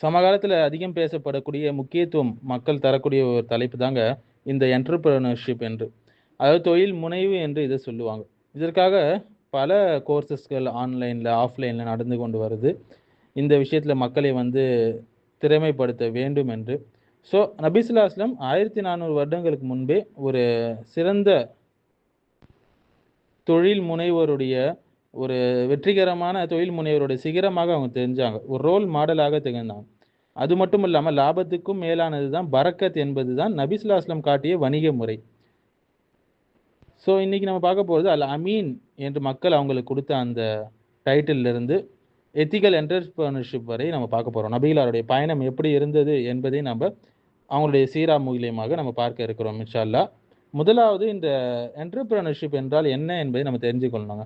சமகாலத்துல அதிகம் பேசப்படக்கூடிய முக்கியத்துவம் மக்கள் தரக்கூடிய ஒரு தலைப்பு தாங்க இந்த என்டர்பிரினர்ஷிப் என்று. அதாவது தொழில் முனைவு என்று இதை சொல்லுவாங்க. இதற்காக பல கோர்சஸ்கள் ஆன்லைன்ல, ஆஃப்லைன்ல நடந்து கொண்டு வருது. இந்த விஷயத்துல மக்களை வந்து திறமைப்படுத்த வேண்டும் என்று. ஸோ நபி ஸல்லல்லாஹு அலைஹி வஸல்லம் 1400 வருடங்களுக்கு முன்பே ஒரு சிறந்த தொழில் முனைவோருடைய ஒரு வெற்றிகரமான தொழில் முனைவருடைய சிகரமாக அவங்க தெரிஞ்சாங்க. ஒரு ரோல் மாடலாக திகழ்ந்தாங்க. அது மட்டும் இல்லாம லாபத்துக்கும் மேலானது தான் பரக்கத் என்பது தான் நபி ஸல்லல்லாஹு அலைஹி வஸல்லம் காட்டிய வணிக முறை. ஸோ இன்னைக்கு நம்ம பார்க்க போகிறது அல் அமீன் என்று மக்கள் அவங்களுக்கு கொடுத்த அந்த டைட்டில் இருந்து எத்திக்கல் என்டர்பிரினர்ஷிப் வரை நம்ம பார்க்க போகிறோம். நபிகளாருடைய பயணம் எப்படி இருந்தது என்பதை நம்ம அவங்களுடைய சீரா மூலியமாக நம்ம பார்க்க இருக்கிறோம் இன்ஷா அல்லாஹ். முதலாவது இந்த என்டர்பிரினர்ஷிப் என்றால் என்ன என்பதை நம்ம தெரிஞ்சுக்கொள்ளணுங்க.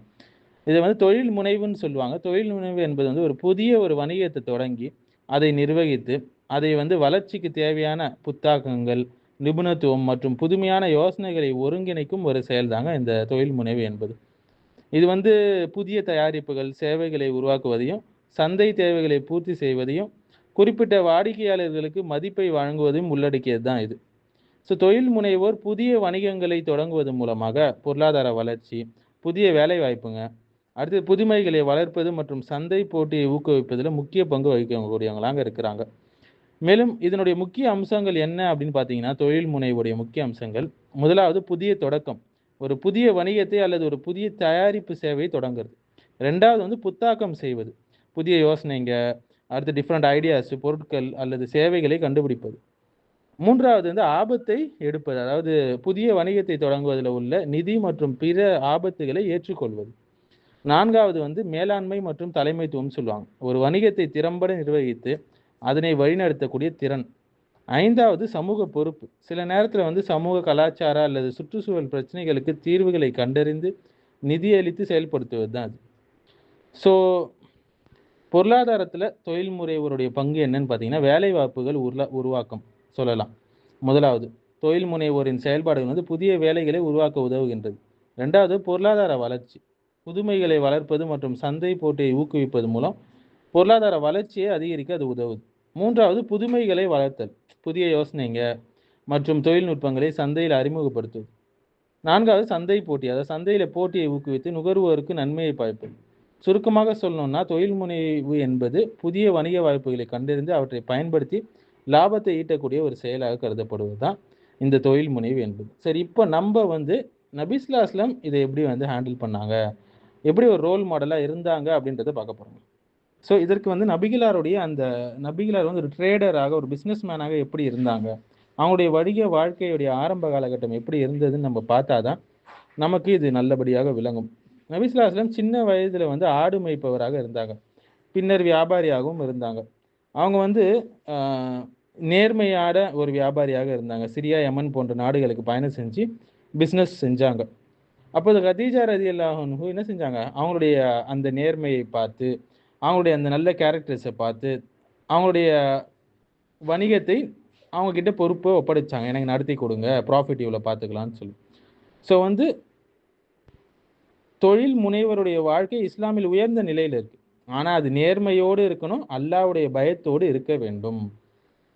இதை வந்து தொழில் முனைவுன்னு சொல்லுவாங்க. தொழில் முனைவு என்பது வந்து ஒரு புதிய ஒரு வணிகத்தை தொடங்கி அதை நிர்வகித்து அதை வந்து வளர்ச்சிக்கு தேவையான புத்தாக்கங்கள், நிபுணத்துவம் மற்றும் புதுமையான யோசனைகளை ஒருங்கிணைக்கும் ஒரு செயல்தாங்க இந்த தொழில் முனைவு என்பது. இது வந்து புதிய தயாரிப்புகள், சேவைகளை உருவாக்குவதையும், சந்தை தேவைகளை பூர்த்தி செய்வதையும், குறிப்பிட்ட வாடிக்கையாளர்களுக்கு மதிப்பை வழங்குவதையும் உள்ளடக்கியது தான் இது. ஸோ தொழில் முனைவோர் புதிய வணிகங்களை தொடங்குவது மூலமாக பொருளாதார வளர்ச்சி, புதிய வேலை வாய்ப்புங்க, அடுத்து புதுமைகளை வளர்ப்பது மற்றும் சந்தை போட்டியை ஊக்குவிப்பதில் முக்கிய பங்கு வகிக்கக்கூடியவங்களாங்க இருக்கிறாங்க. மேலும் இதனுடைய முக்கிய அம்சங்கள் என்ன அப்படின்னு பார்த்தீங்கன்னா, தொழில் முனைவுடைய முக்கிய அம்சங்கள், முதலாவது புதிய தொடக்கம். ஒரு புதிய வணிகத்தை அல்லது ஒரு புதிய தயாரிப்பு சேவையை தொடங்குறது. ரெண்டாவது வந்து புத்தாக்கம் செய்வது. புதிய யோசனைங்க, அடுத்து டிஃப்ரெண்ட் ஐடியாஸ், பொருட்கள் அல்லது சேவைகளை கண்டுபிடிப்பது. மூன்றாவது வந்து ஆபத்தை எடுப்பது. அதாவது புதிய வணிகத்தை தொடங்குவதில் உள்ள நிதி மற்றும் பிற ஆபத்துகளை ஏற்றுக்கொள்வது. நான்காவது வந்து மேலாண்மை மற்றும் தலைமைத்துவம் சொல்லுவாங்க. ஒரு வணிகத்தை திறம்பட நிர்வகித்து அதனை வழிநடத்தக்கூடிய திறன். ஐந்தாவது சமூக பொறுப்பு. சில நேரத்தில் வந்து சமூக கலாச்சார அல்லது சுற்றுச்சூழல் பிரச்சனைகளுக்கு தீர்வுகளை கண்டறிந்து நிதியளித்து செயல்படுத்துவது தான் அது. ஸோ பொருளாதாரத்தில் தொழில் முனைவோருடைய பங்கு என்னன்னு பார்த்தீங்கன்னா, வேலை வாய்ப்புகள் உருவாக்கம் சொல்லலாம். முதலாவது தொழில் முனைவோரின் செயல்பாடுகள் வந்து புதிய வேலைகளை உருவாக்க உதவுகின்றது. ரெண்டாவது பொருளாதார வளர்ச்சி. புதுமைகளை வளர்ப்பது மற்றும் சந்தை போட்டியை ஊக்குவிப்பது மூலம் பொருளாதார வளர்ச்சியை அதிகரிக்க அது உதவுது. மூன்றாவது புதுமைகளை வளர்த்தல். புதிய யோசனைங்க மற்றும் தொழில்நுட்பங்களை சந்தையில் அறிமுகப்படுத்துவது. நான்காவது சந்தை போட்டி. அதாவது சந்தையில் போட்டியை ஊக்குவித்து நுகர்வோருக்கு நன்மையை பயப்பது. சுருக்கமாக சொல்லணும்னா தொழில் முனைவு என்பது புதிய வணிக வாய்ப்புகளை கண்டறிந்து அவற்றை பயன்படுத்தி லாபத்தை ஈட்டக்கூடிய ஒரு செயலாக கருதப்படுவது தான் இந்த தொழில் முனைவு என்பது. சரி, இப்போ நம்ம வந்து நபி ஸல்லல்லாஹு அலைஹி வஸல்லம் இதை எப்படி வந்து ஹேண்டில் பண்ணாங்க, எப்படி ஒரு ரோல் மாடலாக இருந்தாங்க அப்படின்றத பார்க்க போகிறோம். ஸோ இதற்கு வந்து நபிகளார் வந்து ஒரு ட்ரேடராக, ஒரு பிஸ்னஸ் மேனாக எப்படி இருந்தாங்க, அவங்களுடைய வணிக வாழ்க்கையுடைய ஆரம்ப காலகட்டம் எப்படி இருந்ததுன்னு நம்ம பார்த்தா தான் நமக்கு இது நல்லபடியாக விளங்கும். நபி ஸல்லல்லாஹு அலைஹி வஸல்லம் சின்ன வயதில் வந்து ஆடு மேய்ப்பவராக இருந்தாங்க. பின்னர் வியாபாரியாகவும் இருந்தாங்க. அவங்க வந்து நேர்மையான ஒரு வியாபாரியாக இருந்தாங்க. சிரியா, யமன் போன்ற நாடுகளுக்கு பயணம் செஞ்சு பிஸ்னஸ் செஞ்சாங்க. அப்போது கதீஜா ரலியல்லாஹு அன்ஹு என்ன செஞ்சாங்க, அவங்களுடைய அந்த நேர்மையை பார்த்து, அவங்களுடைய அந்த நல்ல கேரக்டர்ஸை பார்த்து, அவங்களுடைய வணிகத்தை அவங்க கிட்ட பொறுப்பை ஒப்படைச்சாங்க. எனக்கு நடத்தி கொடுங்க, ப்ராஃபிட் இவ்வளோ பார்த்துக்கலான்னு சொல்லி. ஸோ வந்து தொழில் முனைவருடைய வாழ்க்கை இஸ்லாமில் உயர்ந்த நிலையில் இருக்கு. ஆனால் அது நேர்மையோடு இருக்கணும், அல்லாஹ்வுடைய பயத்தோடு இருக்க வேண்டும்.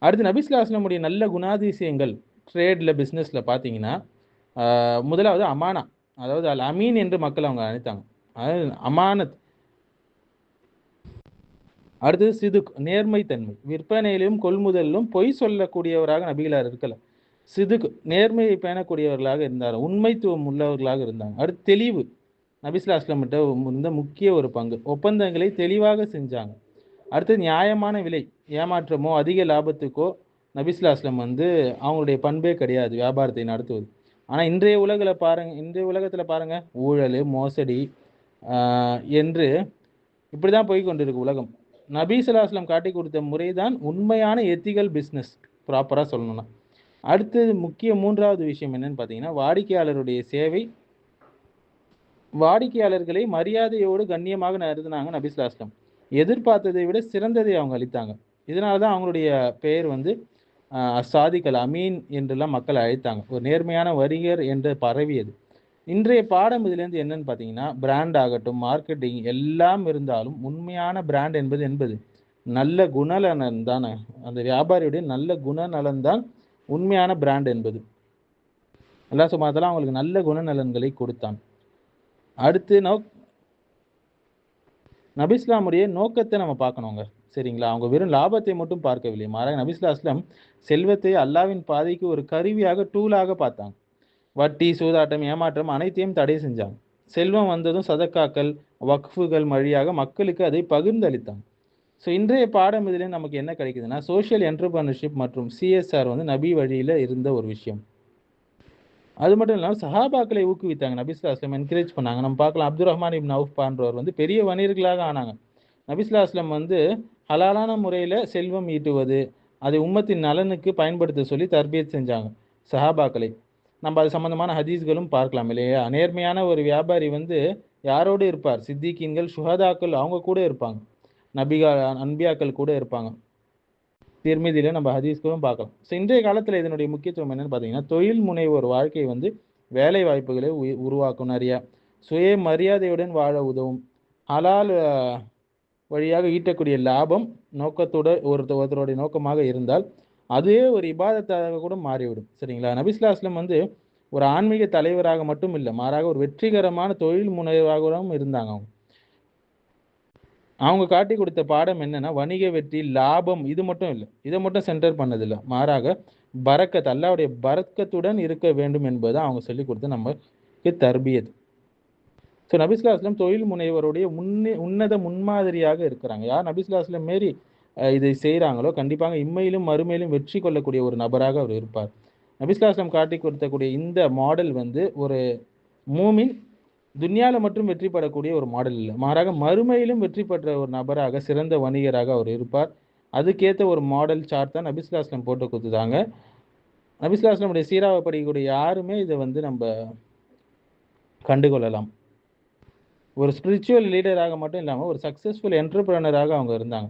அடுத்து நபி ஸல்லல்லாஹு அலைஹி வஸல்லம் நல்ல குணாதிசயங்கள் ட்ரேடில், பிஸ்னஸில் பார்த்தீங்கன்னா, முதலாவது அமானா. அதாவது அல் அமீன் என்று மக்கள் அவங்க அழைத்தாங்க. அதாவது அமானத். அடுத்தது சிதுக், நேர்மைத்தன்மை. விற்பனையிலும் கொள்முதலிலும் பொய் சொல்லக்கூடியவராக நபிகளார் இருக்கல. சிதுக், நேர்மையை பேணக்கூடியவர்களாக இருந்தார், உண்மைத்துவம் உள்ளவர்களாக இருந்தாங்க. அடுத்து தெளிவு. நபி ஸல்லல்லாஹு அலைஹி வஸல்லம் இருந்த முக்கிய ஒரு பங்கு, ஒப்பந்தங்களை தெளிவாக செஞ்சாங்க. அடுத்து நியாயமான விலை. ஏமாற்றமோ அதிக லாபத்துக்கோ நபி ஸல்லல்லாஹு அலைஹி வஸல்லம் வந்து அவங்களுடைய பண்பே கிடையாது வியாபாரத்தை நடத்துவது. ஆனால் இன்றைய உலகத்தில் பாருங்க, ஊழல், மோசடி என்று இப்படி தான் போய் கொண்டிருக்கு உலகம். நபி ஸல்லல்லாஹு அலைஹி வஸல்லம் காட்டி கொடுத்த முறை தான் உண்மையான எத்திக்கல் பிஸ்னஸ், ப்ராப்பராக சொல்லணும்னா. அடுத்தது முக்கிய மூன்றாவது விஷயம் என்னன்னு பார்த்தீங்கன்னா, வாடிக்கையாளருடைய சேவை. வாடிக்கையாளர்களை மரியாதையோடு கண்ணியமாக நடத்தினாங்க நபி ஸல்லல்லாஹு அலைஹி வஸல்லம். எதிர்பார்த்ததை விட சிறந்ததை அவங்க அளித்தாங்க. இதனால தான் அவங்களுடைய பெயர் வந்து சாதிக் அல் அமீன் என்றெல்லாம் மக்கள் அழைத்தாங்க. ஒரு நேர்மையான வணிகர் என்று பரவியது. இன்றைய பாடம் இதுலேருந்து என்னன்னு பார்த்தீங்கன்னா, பிராண்ட் ஆகட்டும், மார்க்கெட்டிங் எல்லாம் இருந்தாலும் உண்மையான பிராண்ட் என்பது நல்ல குணநலன் தானே, அந்த வியாபாரியுடைய நல்ல குணநலன் தான் உண்மையான பிராண்ட் என்பது. அல்லாஹ் சுப்ஹானஹு வ தஆலா அவங்களுக்கு நல்ல குணநலன்களை கொடுத்தான். அடுத்து நபிஸ்லாமுடைய நோக்கத்தை நம்ம பார்க்கணுங்க. சரிங்களா? அவங்க வெறும் லாபத்தை மட்டும் பார்க்கவில்லை. மாறாக நபிஸ்ஸல்லல்லாஹு அலைஹி வஸல்லம் செல்வத்தை அல்லாஹ்வின் பாதைக்கு ஒரு கருவியாக, டூலாக பார்த்தாங்க. வட்டி, சூதாட்டம், ஏமாற்றம் அனைத்தையும் தடை செஞ்சாங்க. செல்வம் வந்ததும் சதக்காக்கள், வக்ஃபுகள் வழியாக மக்களுக்கு அதை பகிர்ந்து அளித்தாங்க. ஸோ இன்றைய பாடம் இதில நமக்கு என்ன கிடைக்குதுன்னா, சோஷியல் என்டர்பிரனர்ஷிப் மற்றும் சிஎஸ்ஆர் வந்து நபி வழியில இருந்த ஒரு விஷயம். அது மட்டும் இல்லாம சஹாபாக்களை ஊக்குவித்தாங்க. நபி ஸல்லல்லாஹு அலைஹி வஸல்லம் என்கரேஜ் பண்ணாங்க. நம்ம பார்க்கலாம் அப்துர் ரஹ்மான் இப்னு அவுஃப் போன்றவர் வந்து பெரிய வணிகர்களாக ஆனாங்க. நபி ஸல்லல்லாஹு அலைஹி வஸல்லம் வந்து ஹலாலான முறையில செல்வம் ஈட்டுவது, அதை உம்மத்தின் நலனுக்கு பயன்படுத்த சொல்லி தர்பியத் செஞ்சாங்க சஹாபாக்களை. நம்ம அது சம்பந்தமான ஹதீஸ்களும் பார்க்கலாம் இல்லையா? நேர்மையான ஒரு வியாபாரி வந்து யாரோடு இருப்பார்? சித்திகீன்கள், சுஹதாக்கள் அவங்க கூட இருப்பாங்க. அன்பியாக்கள் கூட இருப்பாங்க. திர்மிதியில நம்ம ஹதீஸ்களும் பார்க்கலாம். ஸோ இன்றைய காலத்தில் இதனுடைய முக்கியத்துவம் என்னன்னு பார்த்தீங்கன்னா, தொழில் முனைவோர் வாழ்க்கை வந்து வேலை வாய்ப்புகளை உருவாக்கும், நிறைய சுய மரியாதையுடன் வாழ உதவும், ஹலால் வழியாக ஈட்டக்கூடிய லாபம் ஒருத்தருடைய நோக்கமாக இருந்தால் அதுவே ஒரு இபாதத்தாக கூட மாறிவிடும். சரிங்களா? நபி ஸல்லல்லாஹு அலைஹி வஸல்லம் வந்து ஒரு ஆன்மீக தலைவராக மட்டும் இல்லை, மாறாக ஒரு வெற்றிகரமான தொழில் முனைவராகவும் இருந்தாங்க. அவங்க காட்டி கொடுத்த பாடம் என்னன்னா, வணிக வெற்றி, லாபம் இது மட்டும் இல்லை, இதை மட்டும் சென்டர் பண்ணதில்லை, மாறாக பரக்கத், அல்லாஹ்வுடைய பரக்கத்துடன் இருக்க வேண்டும் என்பதை அவங்க சொல்லிக் கொடுத்து நமக்கு தர்பியத். ஸோ நபி ஸல்லல்லாஹு அலைஹி வஸல்லம் தொழில் முனைவருடைய உன்னத முன்மாதிரியாக இருக்கிறாங்க. யார் நபி ஸல்லல்லாஹு அலைஹி வஸல்லம் மாரி இதை செய்கிறாங்களோ கண்டிப்பாக இம்மையிலும் மறுமையிலும் வெற்றி கொள்ளக்கூடிய ஒரு நபராக அவர் இருப்பார். நபி ஸல்லல்லாஹு அலைஹி வஸல்லம் காட்டி கொடுத்தக்கூடிய இந்த மாடல் வந்து ஒரு மூமின் துன்யால மட்டும் வெற்றி பெறக்கூடிய ஒரு மாடல் இல்லை, மாறாக மறுமையிலும் வெற்றி பெற்ற ஒரு நபராக, சிறந்த வணிகராக அவர் இருப்பார். அதுக்கேற்ற ஒரு மாடல் சார்ட் தான் நபி ஸல்லல்லாஹு அலைஹி வஸல்லம் போட்டு கொடுத்துட்டாங்க. நபி ஸல்லல்லாஹு அலைஹி வஸல்லம் சீராவை படிக்கக்கூடிய யாருமே இதை வந்து நம்ம கண்டுகொள்ளலாம். ஒரு ஸ்பிரிச்சுவல் லீடராக மட்டும் இல்லாமல் ஒரு சக்ஸஸ்ஃபுல் என்டர்பிரனராக அவங்க இருந்தாங்க.